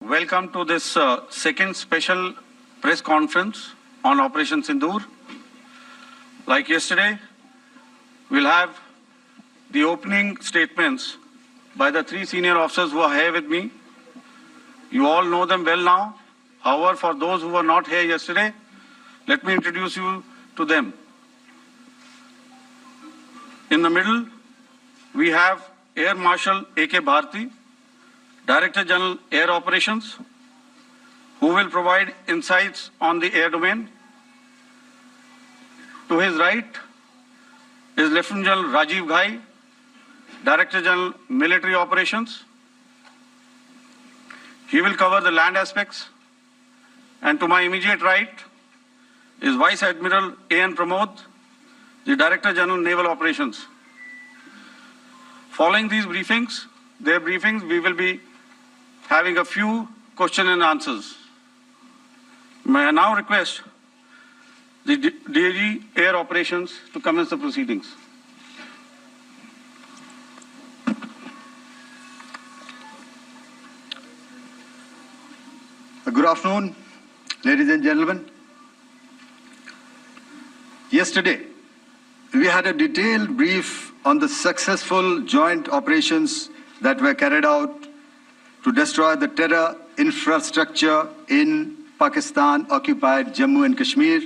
Welcome to this second special press conference on Operation Sindoor. Like yesterday, we'll have the opening statements by the three senior officers who are here with me. You all know them well now. However, for those who were not here yesterday, let me introduce you to them. In the middle, we have Air Marshal A.K. Bharti, Director General Air Operations, who will provide insights on the air domain. To his right is Lieutenant General Rajiv Ghai, Director General Military Operations. He will cover the land aspects. And to my immediate right is Vice Admiral A.N. Pramod, the Director General Naval Operations. Following these briefings, we will be having a few question and answers. May I now request the DG Air Operations to commence the proceedings. Good afternoon, ladies and gentlemen. Yesterday, we had a detailed brief on the successful joint operations that were carried out to destroy the terror infrastructure in Pakistan-occupied Jammu and Kashmir,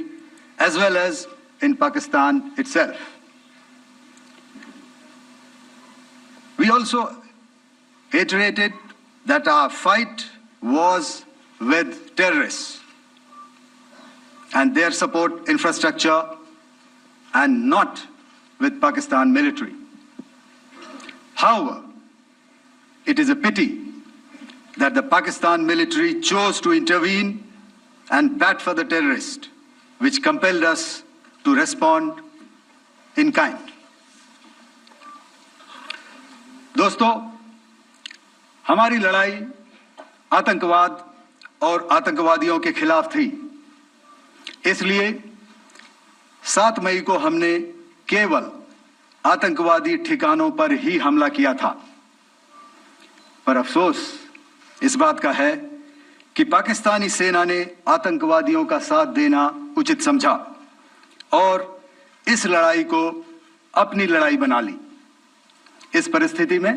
as well as in Pakistan itself. We also iterated that our fight was with terrorists and their support infrastructure and not with Pakistan military. However, it is a pity that the Pakistan military chose to intervene and bat for the terrorist, which compelled us to respond in kind. दोस्तों, हमारी लड़ाई आतंकवाद और आतंकवादियों के खिलाफ थी। इसलिए 7 मई को हमने केवल आतंकवादी ठिकानों पर ही हमला किया था। पर अफसोस इस बात का है कि पाकिस्तानी सेना ने आतंकवादियों का साथ देना उचित समझा और इस लड़ाई को अपनी लड़ाई बना ली। इस परिस्थिति में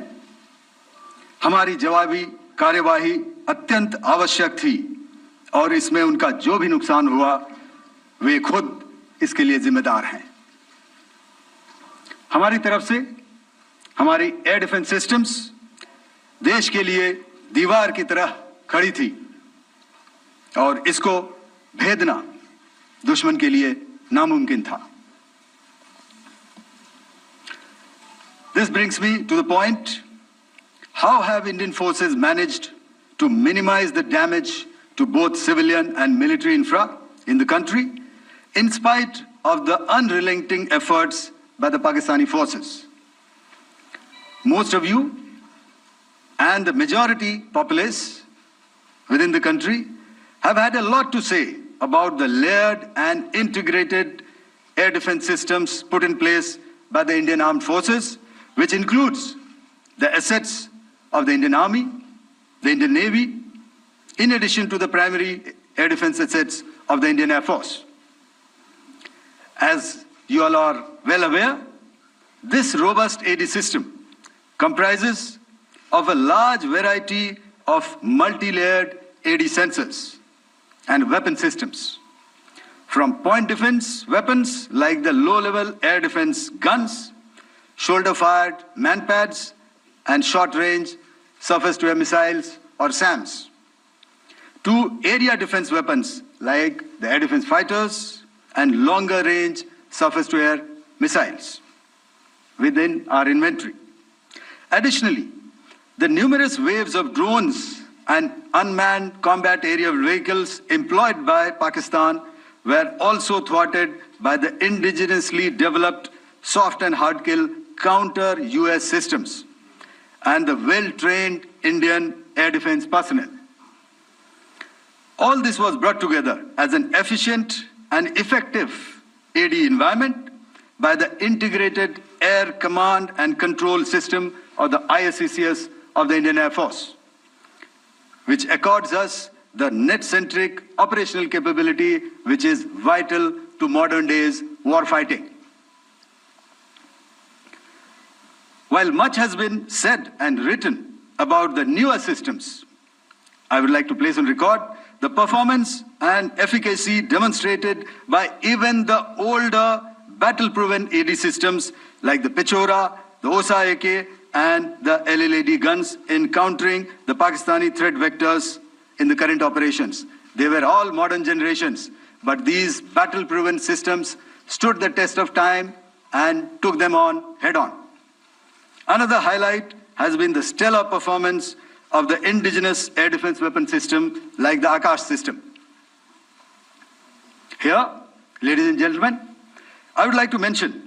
हमारी जवाबी कार्यवाही अत्यंत आवश्यक थी और इसमें उनका जो भी नुकसान हुआ, वे खुद इसके लिए जिम्मेदार हैं। हमारी तरफ से हमारी एयर डिफेंस सिस्टम्स देश के लिए दीवार की तरह खड़ी थी और इसको भेदना दुश्मन के लिए नामुमकिन था। This brings me to the point, how have Indian forces managed to minimize the damage to both civilian and military infra in the country in spite of the unrelenting efforts by the Pakistani forces? Most of you and the majority populace within the country have had a lot to say about the layered and integrated air defense systems put in place by the Indian Armed Forces, which includes the assets of the Indian Army, the Indian Navy, in addition to the primary air defense assets of the Indian Air Force. As you all are well aware, this robust AD system comprises of a large variety of multi-layered AD sensors and weapon systems, from point defense weapons like the low-level air defense guns, shoulder-fired manpads, and short-range surface-to-air missiles or SAMs, to area defense weapons like the air defense fighters and longer-range surface-to-air missiles within our inventory. Additionally, the numerous waves of drones and unmanned combat aerial vehicles employed by Pakistan were also thwarted by the indigenously developed soft and hard kill counter-US systems and the well-trained Indian air defense personnel. All this was brought together as an efficient and effective AD environment by the Integrated Air Command and Control System, or the ISCCS, of the Indian Air Force. which accords us the net-centric operational capability which is vital to modern days warfighting. While much has been said and written about the newer systems, I would like to place on record the performance and efficacy demonstrated by even the older battle-proven AD systems like the Pechora, the OSA AK and the LLAD guns in countering the Pakistani threat vectors in the current operations. They were all modern generations, but these battle-proven systems stood the test of time and took them on head-on. Another highlight has been the stellar performance of the indigenous air defense weapon system like the Akash system. Here, ladies and gentlemen, I would like to mention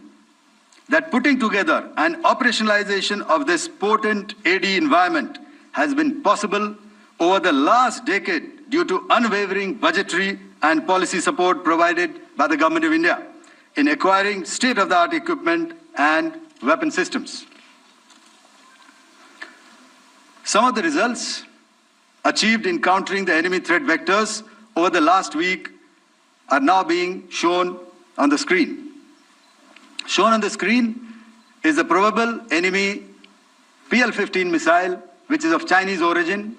that putting together an operationalization of this potent AD environment has been possible over the last decade due to unwavering budgetary and policy support provided by the Government of India in acquiring state-of-the-art equipment and weapon systems. Some of the results achieved in countering the enemy threat vectors over the last week are now being shown on the screen. Shown on the screen is the probable enemy PL-15 missile, which is of Chinese origin.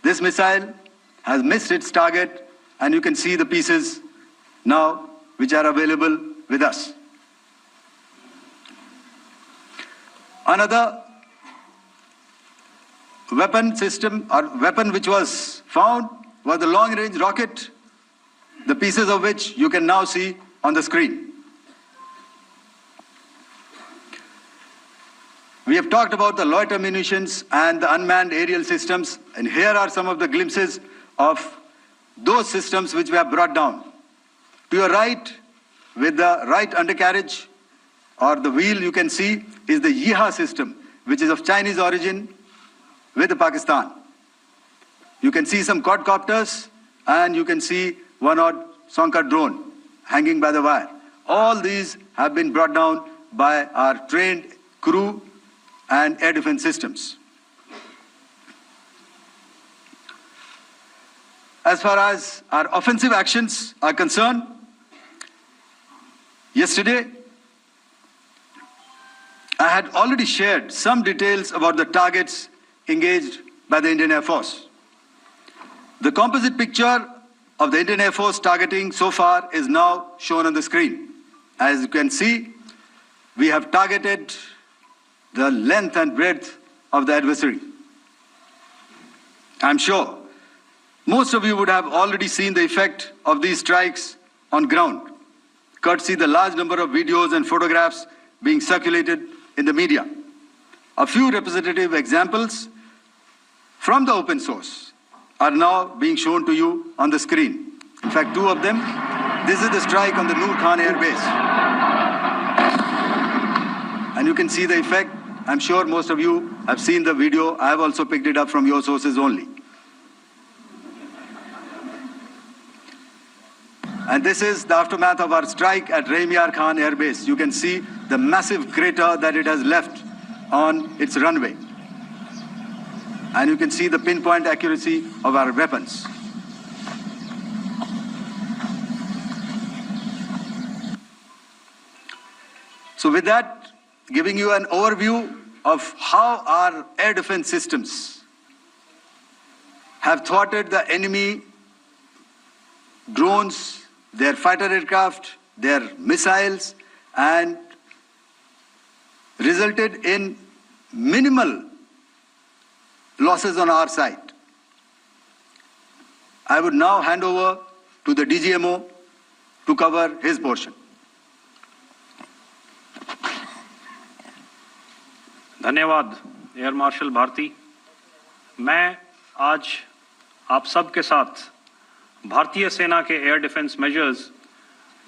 This missile has missed its target, and you can see the pieces now which are available with us. Another weapon system or weapon which was found was the long-range rocket, the pieces of which you can now see on the screen. We have talked about the loiter munitions and the unmanned aerial systems, and here are some of the glimpses of those systems which we have brought down. To your right, with the right undercarriage or the wheel you can see is the Yeeha system, which is of Chinese origin with Pakistan. You can see some quadcopters and you can see one odd Sonka drone hanging by the wire. All these have been brought down by our trained crew and air defense systems. As far as our offensive actions are concerned, yesterday I had already shared some details about the targets engaged by the Indian Air Force. The composite picture of the Indian Air Force targeting so far is now shown on the screen. As you can see, we have targeted the length and breadth of the adversary. I'm sure most of you would have already seen the effect of these strikes on ground, courtesy the large number of videos and photographs being circulated in the media. A few representative examples from the open source are now being shown to you on the screen. In fact, two of them. This is the strike on the Noor Khan Air Base. And you can see the effect. I'm sure most of you have seen the video. I have also picked it up from your sources only. And this is the aftermath of our strike at Rahim Yar Khan Air Base. You can see the massive crater that it has left on its runway. And you can see the pinpoint accuracy of our weapons. So with that, giving you an overview of how our air defense systems have thwarted the enemy drones, their fighter aircraft, their missiles, and resulted in minimal losses on our side. I would now hand over to the DGMO to cover his portion. धन्यवाद air marshal Bharti. मैं आज आप सब के साथ भारतीय सेना के एयर डिफेंस मेजर्स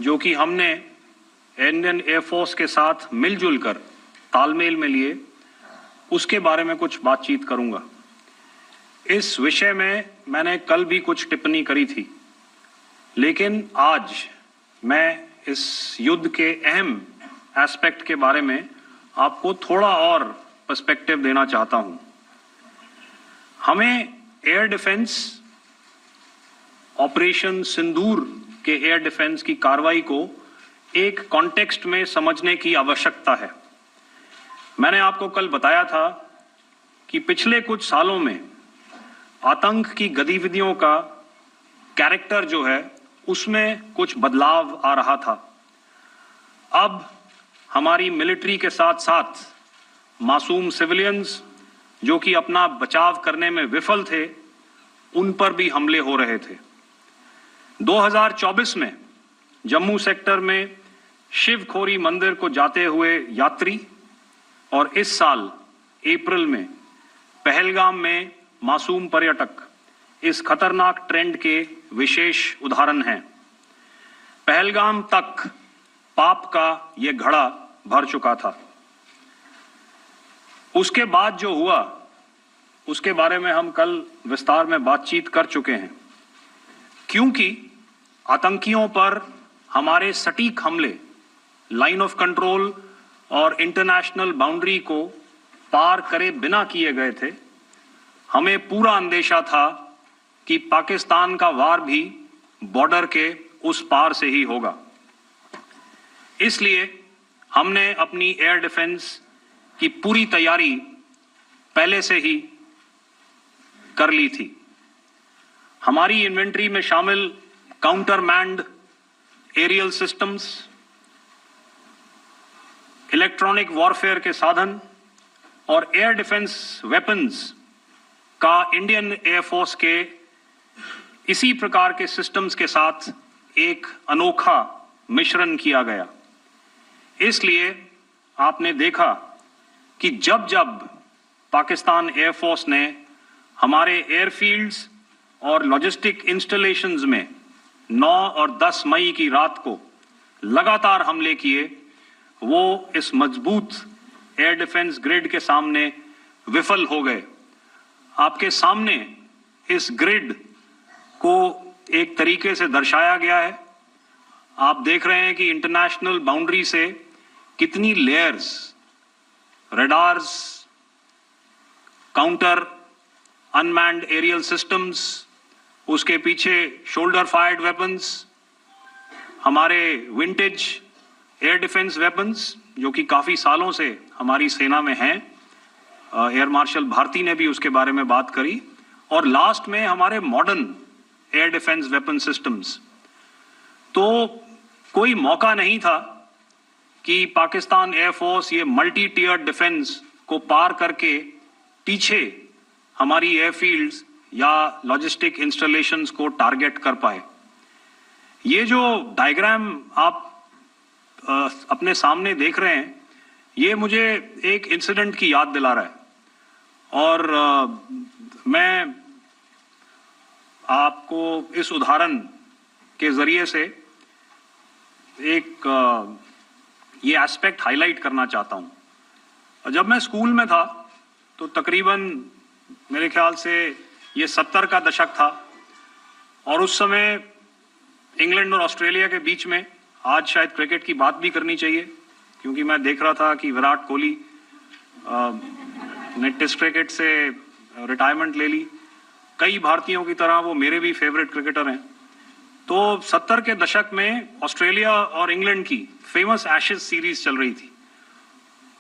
जो कि हमने इंडियन एयर फोर्स के साथ मिलजुल कर तालमेल में लिए, उसके बारे में कुछ बातचीत करूंगा। इस विषय में मैंने कल भी कुछ टिप्पणी करी थी, लेकिन आज मैं इस युद्ध के अहम एस्पेक्ट के बारे में आपको थोड़ा और पर्सपेक्टिव देना चाहता हूं। हमें एयर डिफेंस ऑपरेशन सिंदूर के एयर डिफेंस की कार्रवाई को एक कॉन्टेक्स्ट में समझने की आवश्यकता है। मैंने आपको कल बताया था कि पिछले कुछ सालों में आतंक की गतिविधियों का कैरेक्टर जो है उसमें कुछ बदलाव आ रहा था। अब हमारी मिलिट्री के साथ साथ मासूम सिविलियंस जो कि अपना बचाव करने में विफल थे, उन पर भी हमले हो रहे थे। 2024 में जम्मू सेक्टर में शिवखोरी मंदिर को जाते हुए यात्री और इस साल अप्रैल में पहलगाम में मासूम पर्यटक इस खतरनाक ट्रेंड के विशेष उदाहरण हैं। पहलगाम तक पाप का ये घड़ा भर चुका था। उसके बाद जो हुआ उसके बारे में हम कल विस्तार में बातचीत कर चुके हैं। क्योंकि आतंकियों पर हमारे सटीक हमले लाइन ऑफ कंट्रोल और इंटरनेशनल बाउंड्री को पार करे बिना किए गए थे, हमें पूरा अंदेशा था कि पाकिस्तान का वार भी बॉर्डर के उस पार से ही होगा। इसलिए हमने अपनी एयर डिफेंस की पूरी तैयारी पहले से ही कर ली थी। हमारी इन्वेंट्री में शामिल counter manned aerial systems, electronic warfare के साधन और एयर डिफेंस वेपन्स का इंडियन एयरफोर्स के इसी प्रकार के सिस्टम्स के साथ एक अनोखा मिश्रण किया गया। इसलिए आपने देखा कि जब जब पाकिस्तान एयरफोर्स ने हमारे एयरफील्ड्स और लॉजिस्टिक इंस्टॉलेशंस में 9 और 10 मई की रात को लगातार हमले किए, वो इस मजबूत एयर डिफेंस ग्रिड के सामने विफल हो गए। आपके सामने इस ग्रिड को एक तरीके से दर्शाया गया है। आप देख रहे हैं कि इंटरनेशनल बाउंड्री से कितनी layers, radars, counter unmanned aerial systems, उसके पीछे शोल्डर फायर्ड वेपन्स, हमारे विंटेज एयर डिफेंस वेपन्स जो कि काफी सालों से हमारी सेना में हैं। एयर मार्शल भारती ने भी उसके बारे में बात करी। और लास्ट में हमारे modern air defence weapon systems. तो कोई मौका नहीं था कि पाकिस्तान एयरफोर्स ये मल्टी टीयर डिफेंस को पार करके पीछे हमारी एयरफील्ड्स या लॉजिस्टिक इंस्टॉलेशंस को टारगेट कर पाए। ये जो डायग्राम आप अपने सामने देख रहे हैं, ये मुझे एक इंसिडेंट की याद दिला रहा है। और मैं आपको इस उदाहरण के जरिए से एक ये एस्पेक्ट हाईलाइट करना चाहता हूं। जब मैं स्कूल में था तो तकरीबन मेरे ख्याल से ये 70 का दशक था और उस समय इंग्लैंड और ऑस्ट्रेलिया के बीच में, आज शायद क्रिकेट की बात भी करनी चाहिए क्योंकि मैं देख रहा था कि विराट कोहली ने टेस्ट क्रिकेट से रिटायरमेंट ले ली। कई भारतीयों की तरह वो मेरे भी फेवरेट क्रिकेटर हैं। तो 70 के दशक में ऑस्ट्रेलिया और इंग्लैंड की फेमस एशेज सीरीज चल रही थी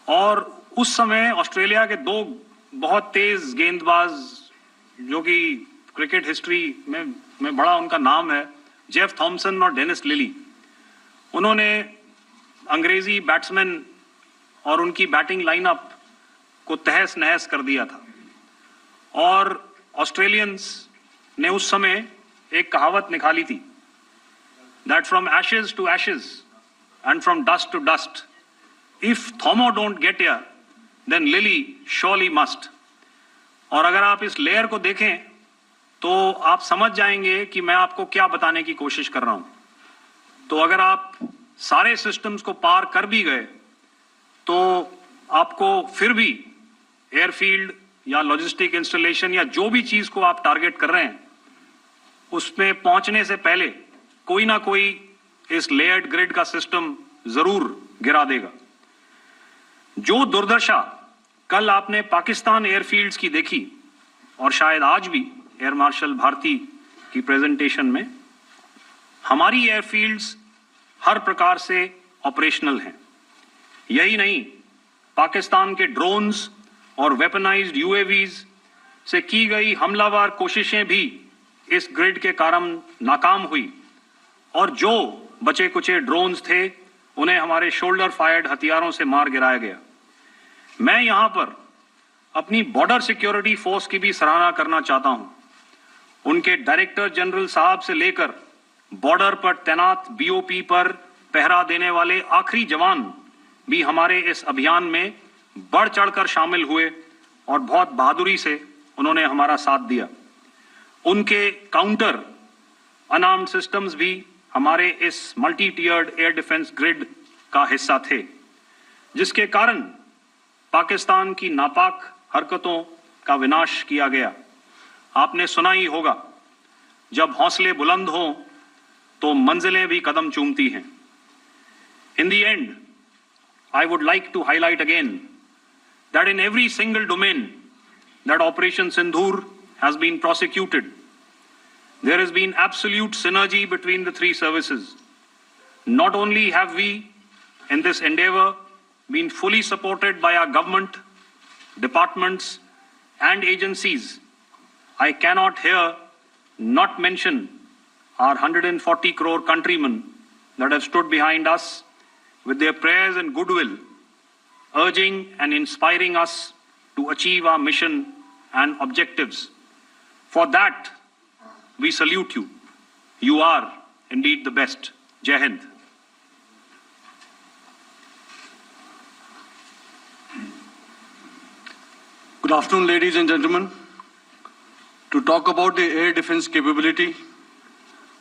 और उस समय ऑस्ट्रेलिया के दो बहुत तेज गेंदबाज जो कि क्रिकेट हिस्ट्री में बड़ा उनका नाम है, जेफ थॉमसन और डेनिस लिली, उन्होंने अंग्रेजी बैट्समैन और उनकी बैटिंग लाइनअप को तहस नहस कर दिया था। और ऑस्ट्रेलियंस ने उस समय एक कहावत निकाली थी, that from ashes to ashes and from dust to dust, if Thommo don't get here then Lillee surely must. और अगर आप इस लेयर को देखें तो आप समझ जाएंगे कि मैं आपको क्या बताने की कोशिश कर रहा हूं। तो अगर आप सारे सिस्टम्स को पार कर भी गए तो आपको फिर भी एयरफील्ड या लॉजिस्टिक इंस्टॉलेशन या जो भी चीज को आप टारगेट कर रहे हैं उसमें पहुंचने से पहले कोई ना कोई इस लेयर्ड ग्रिड का सिस्टम जरूर गिरा देगा। जो दुर्दशा कल आपने पाकिस्तान एयरफील्ड्स की देखी और शायद आज भी एयर मार्शल भारती की प्रेजेंटेशन में, हमारी एयरफील्ड्स हर प्रकार से ऑपरेशनल हैं। यही नहीं, पाकिस्तान के ड्रोन्स और वेपनाइज्ड यूएवीज से की गई हमलावर कोशिशें भी इस ग्रिड के कारण नाकाम हुई और जो बचे कुचे ड्रोन्स थे उन्हें हमारे शोल्डर फायर्ड हथियारों से मार गिराया गया। मैं यहां पर अपनी बॉर्डर सिक्योरिटी फोर्स की भी सराहना करना चाहता हूं। उनके डायरेक्टर जनरल साहब से लेकर बॉर्डर पर तैनात बीओपी पर पहरा देने वाले आखिरी जवान भी हमारे इस अभियान में बढ़ चढ़कर शामिल हुए और बहुत बहादुरी से उन्होंने हमारा साथ दिया। उनके काउंटर अनआर्म्ड सिस्टम्स भी हमारे इस मल्टी टियर्ड एयर डिफेंस ग्रिड का हिस्सा थे, जिसके कारण पाकिस्तान की नापाक हरकतों का विनाश किया गया। आपने सुना ही होगा, जब हौसले बुलंद हों तो मंजिलें भी कदम चूमती हैं। In the end, I would like to highlight again that in every single domain that Operation Sindoor has been prosecuted, there has been absolute synergy between the three services. Not only have we, in this endeavor, been fully supported by our government, departments, and agencies, I cannot here not mention our 140 crore countrymen that have stood behind us with their prayers and goodwill, urging and inspiring us to achieve our mission and objectives. For that, we salute you. You are indeed the best. Jai Hind. Good afternoon, ladies and gentlemen. To talk about the air defense capability,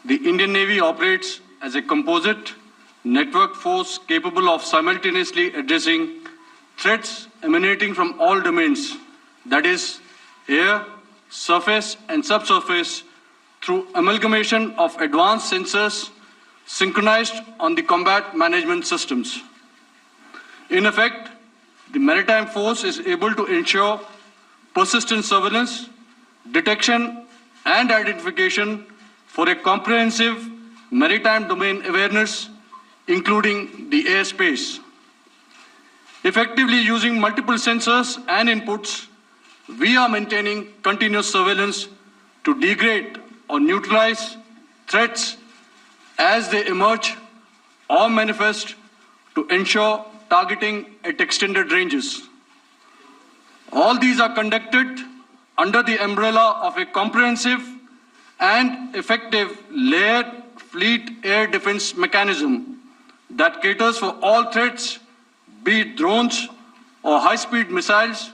the Indian Navy operates as a composite network force capable of simultaneously addressing threats emanating from all domains, that is, air, surface, and subsurface, through amalgamation of advanced sensors synchronized on the combat management systems. In effect, the maritime force is able to ensure persistent surveillance, detection, and identification for a comprehensive maritime domain awareness, including the airspace. Effectively using multiple sensors and inputs, we are maintaining continuous surveillance to degrade or neutralize threats as they emerge or manifest, to ensure targeting at extended ranges. All these are conducted under the umbrella of a comprehensive and effective layered fleet air defense mechanism that caters for all threats, be it drones or high-speed missiles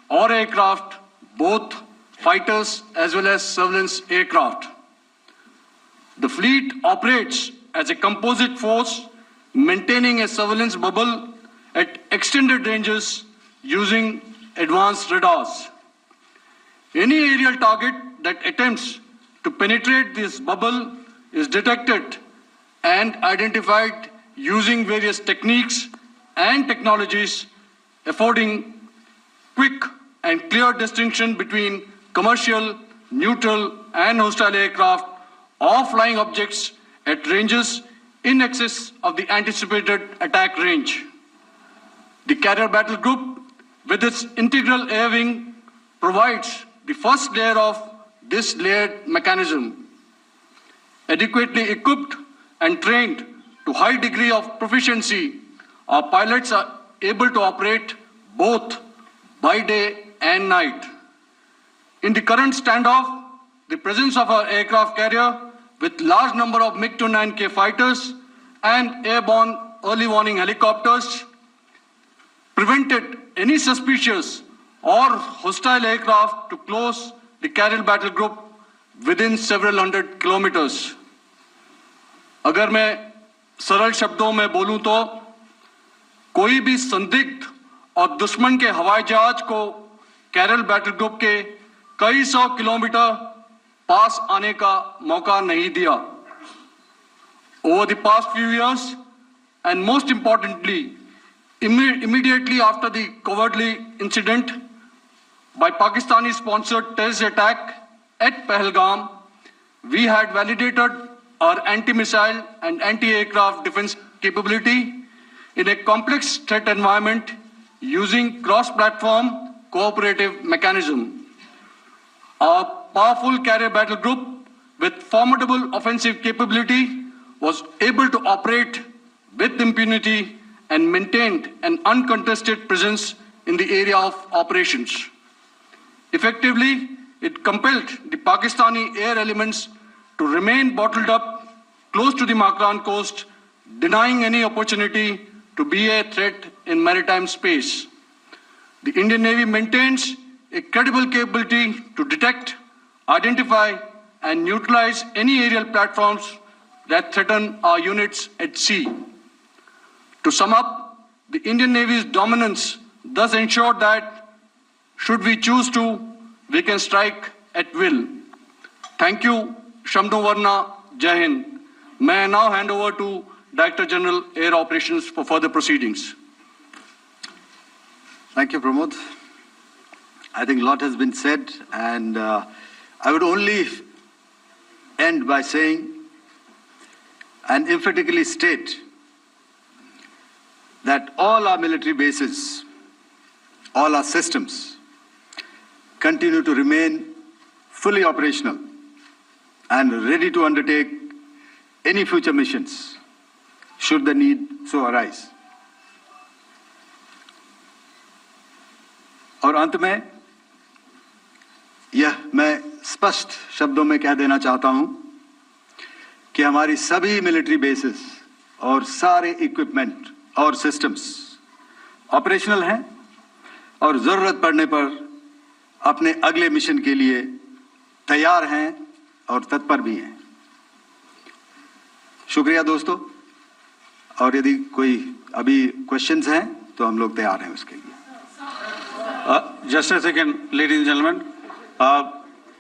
or aircraft, both fighters as well as surveillance aircraft. The fleet operates as a composite force, maintaining a surveillance bubble at extended ranges using advanced radars. Any aerial target that attempts to penetrate this bubble is detected and identified using various techniques and technologies, affording quick and clear distinction between commercial, neutral, and hostile aircraft or flying objects at ranges in excess of the anticipated attack range. The Carrier Battle Group, with its integral air wing, provides the first layer of this layered mechanism. Adequately equipped and trained to high degree of proficiency, our pilots are able to operate both by day and night. In the current standoff, the presence of our aircraft carrier with large number of MiG-29K fighters and airborne early warning helicopters prevented any suspicious or hostile aircraft to close the Carrier Battle Group within several hundred kilometers. अगर मैं सरल शब्दों में बोलूं तो कोई भी संदिग्ध और दुश्मन के हवाई जहाज को कैरल बैटल ग्रुप के कई सौ किलोमीटर पास आने का मौका नहीं दिया. Over the past few years, and most importantly, immediately after the cowardly incident by Pakistani-sponsored terrorist attack at Pahalgam, we had validated our anti-missile and anti-aircraft defense capability in a complex threat environment using cross-platform cooperative mechanism. Our powerful carrier battle group with formidable offensive capability was able to operate with impunity and maintained an uncontested presence in the area of operations. Effectively, it compelled the Pakistani air elements to remain bottled up close to the Makran coast, denying any opportunity to be a threat in maritime space. The Indian Navy maintains a credible capability to detect, identify, and neutralize any aerial platforms that threaten our units at sea. To sum up, the Indian Navy's dominance thus ensured that, should we choose to, we can strike at will. Thank you, Shamdho Varna, Jai Hind. May I now hand over to Director General Air Operations for further proceedings. Thank you, Pramod. I think a lot has been said, and I would only end by saying and emphatically state that all our military bases, all our systems, continue to remain fully operational and ready to undertake any future missions, should the need so arise. और अंत में यह मैं स्पष्ट शब्दों में कह देना चाहता हूं कि हमारी सभी मिलिट्री बेसेस और सारे इक्विपमेंट और सिस्टम्स ऑपरेशनल हैं और जरूरत पड़ने पर अपने अगले मिशन के लिए तैयार हैं और तत्पर भी हैं। शुक्रिया दोस्तों, और यदि कोई अभी क्वेश्चंस हैं तो हम लोग तैयार हैं उसके लिए। Just a second, ladies and gentlemen.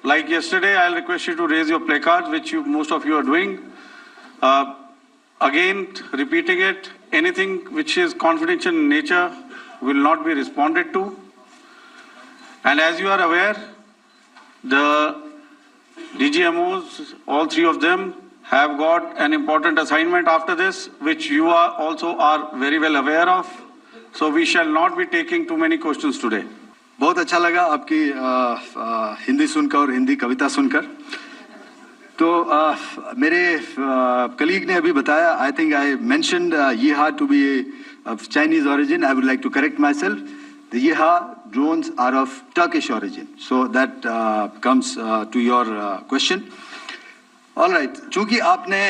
Like yesterday, I'll request you to raise your placards, which most of you are doing. Again, repeating it, anything which is confidential in nature will not be responded to. And as you are aware, the DGMOs, all three of them, have got an important assignment after this, which you are very well aware of. So we shall not be taking too many questions today. बहुत अच्छा लगा आपकी हिंदी सुनकर और हिंदी कविता सुनकर। तो मेरे colleague ने अभी बताया, I think I mentioned Yiha to be of Chinese origin. I would like to correct myself, the Yiha drones are of Turkish origin, so that comes to your question. All right, चूंकि आपने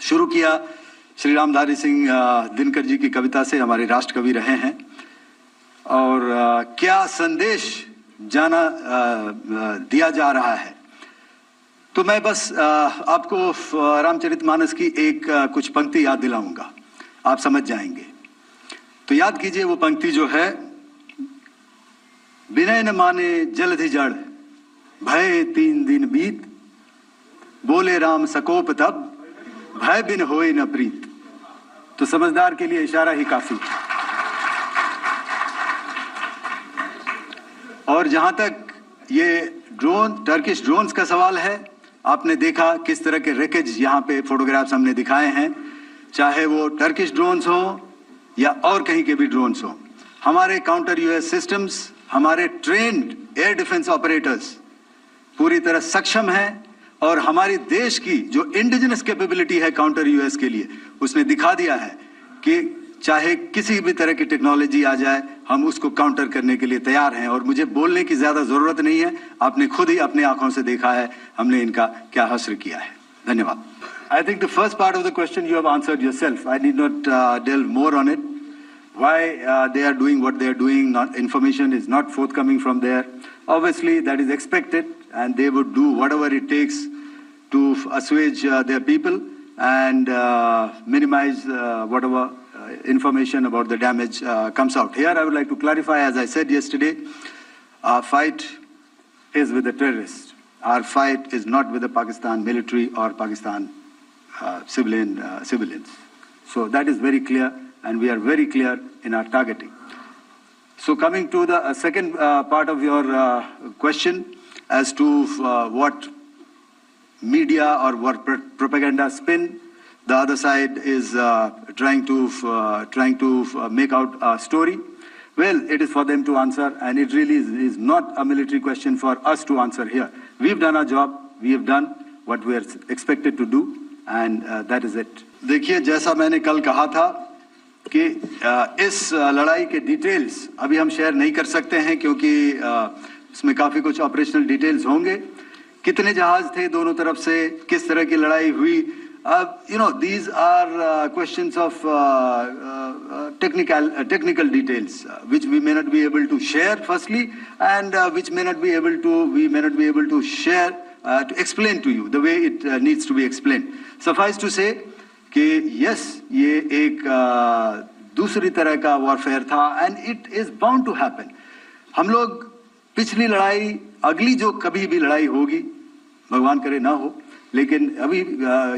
शुरू किया श्री रामधारी सिंह दिनकर जी की कविता से, हमारे राष्ट्र कवि रहे हैं, और क्या संदेश दिया जा रहा है, तो मैं बस आपको रामचरितमानस की एक कुछ पंक्ति याद दिलाऊंगा, आप समझ जाएंगे। तो याद कीजिए वो पंक्ति जो है, विनय न माने जलधि जड़, भय 3 दिन बीत, बोले राम सकोप तब, भय बिन होए न प्रीत। तो समझदार के लिए इशारा ही काफी। और जहां तक ये ड्रोन, टर्किश ड्रोन्स का सवाल है, आपने देखा किस तरह के रेकेज यहाँ पे फोटोग्राफ्स हमने दिखाए हैं, चाहे वो टर्किश ड्रोन्स हो या और कहीं के भी ड्रोन्स हो। हमारे काउंटर यूएस सिस्टम्स, हमारे ट्रेन्ड एयर डिफेंस ऑपरेटर्स पूरी तरह सक्षम हैं, और हमारी देश की जो इंडिजिनस कैपेबिलिटी है काउंटर यूएस के लिए, उसने दिखा दिया है कि चाहे किसी भी तरह की टेक्नोलॉजी आ जाए, हम उसको काउंटर करने के लिए तैयार हैं। और मुझे बोलने की ज्यादा जरूरत नहीं है, आपने खुद ही अपनी आंखों से देखा है हमने इनका क्या हश्र किया है। धन्यवाद। I think the first part of the question you have answered yourself. I need not delve more on it. Why they are doing what they are doing, not information is not forthcoming from there. Obviously, that is expected, and they would do whatever it takes to assuage their people and minimize whatever information about the damage comes out. Here, I would like to clarify, as I said yesterday, our fight is with the terrorists. Our fight is not with the Pakistan military or Pakistan civilians. So that is very clear, and we are very clear in our targeting. So coming to the second part of your question, as to what media or what propaganda spin. The other side is trying to make out a story. Well, it is for them to answer, and it really is not a military question for us to answer here. We've done our job. We have done what we are expected to do, and that is it. देखिए, जैसा मैंने कल कहा था कि इस लड़ाई के डिटेल्स अभी हम शेयर नहीं कर सकते हैं, क्योंकि इसमें काफ़ी कुछ ऑपरेशनल डिटेल्स होंगे. कितने जहाज थे दोनों तरफ से, किस तरह की लड़ाई हुई, these are questions of technical details, which we may not be able to share firstly, and which we may not be able to share to explain to you the way it needs to be explained. Suffice to say कि yes, ये एक दूसरी तरह का warfare था, and it is bound to happen. हम लोग पिछली लड़ाई, अगली जो कभी भी लड़ाई होगी, भगवान करे ना हो, लेकिन अभी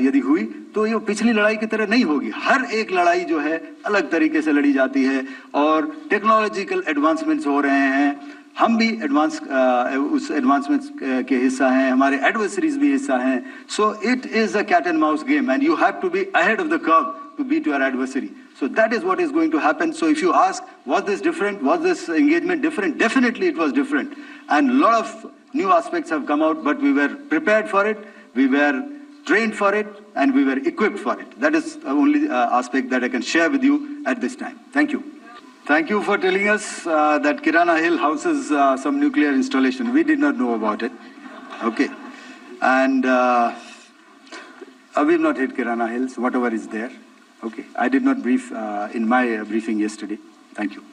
यदि हुई तो ये पिछली लड़ाई की तरह नहीं होगी. हर एक लड़ाई जो है अलग तरीके से लड़ी जाती है, और टेक्नोलॉजिकल एडवांसमेंट्स हो रहे हैं. हम भी उस एडवांसमेंट्स के हिस्सा हैं, हमारे एडवर्सरीज भी हिस्सा हैं. So it is a cat and mouse game, and you have to be ahead of the curve to beat your adversary. So that is what is going to happen. So if you ask, was this different? Was this engagement different? Definitely it was different. And a lot of new aspects have come out, but we were prepared for it, we were trained for it, and we were equipped for it. That is the only aspect that I can share with you at this time. Thank you. Thank you for telling us that Kirana Hill houses some nuclear installation. We did not know about it. Okay. And we've not hit Kirana Hills, whatever is there. Okay, I did not brief in my briefing yesterday. Thank you.